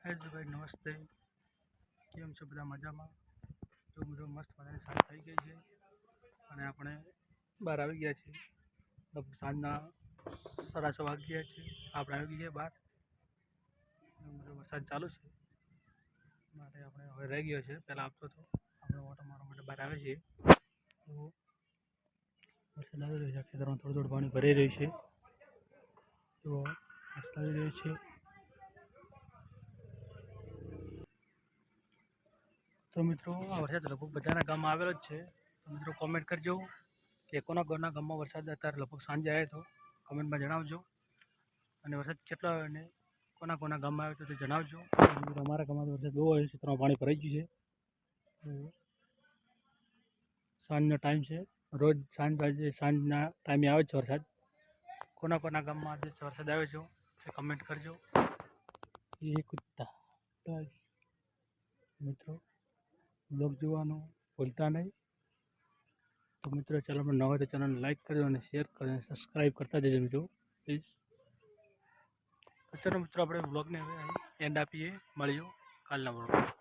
Hello ભાઈ, નમસ્તે. કેમ છો બધા? મજામાં? જો બધો મસ્ત મજાની સાંજ થઈ ગઈ છે અને આપણે બહાર આવી ગયા છીએ. લગભગ સાંજના 6:30 વાગી ગયા છે. આપણે આવી ગયા બહાર. બધો વરસાદ ચાલુ છે માટે આપણે હવે રહી ગયો છે. પહેલાં આપતો હતો, આપણે ઓટો મારવા માટે બહાર આવે છે. તો વરસાદ આવી રહ્યો છે. ખેતરમાં થોડું થોડું પાણી ભરાઈ રહ્યું છે. તો વરસાદ આવી રહ્યો છે. તો મિત્રો, આ વરસાદ લગભગ બધાના ગામમાં આવેલો જ છે. તો મિત્રો કોમેન્ટ કરજો કે કોના કોના ગામમાં વરસાદ અત્યારે લગભગ સાંજે આવ્યો તો કમેન્ટમાં જણાવજો. અને વરસાદ કેટલો આવ્યો અને કોના કોના ગામમાં આવ્યો તો તે જણાવજો. મિત્રો, અમારા ગામમાં વરસાદ બહુ આવ્યો છે. તેમાં પાણી ભરાઈ ગયું છે. સાંજનો ટાઈમ છે. રોજ સાંજના ટાઈમે આવે છે વરસાદ. કોના કોના ગામમાં આજે વરસાદ આવ્યો છે તે કમેન્ટ કરજો. એ કુત્તા મિત્રો, બ્લોગ જોવાનું ભૂલતા નહીં. તો મિત્રો, ચેનલ પર નવા હોય તો ચેનલને લાઈક કરજો અને શેર કરજો અને સબસ્ક્રાઈબ કરતા જજો મિત્રો, પ્લીઝ. તો ચલો મિત્રો, આપણે બ્લોગને હવે એન્ડ આપીએ. મળીએ કાલના બ્લોગમાં.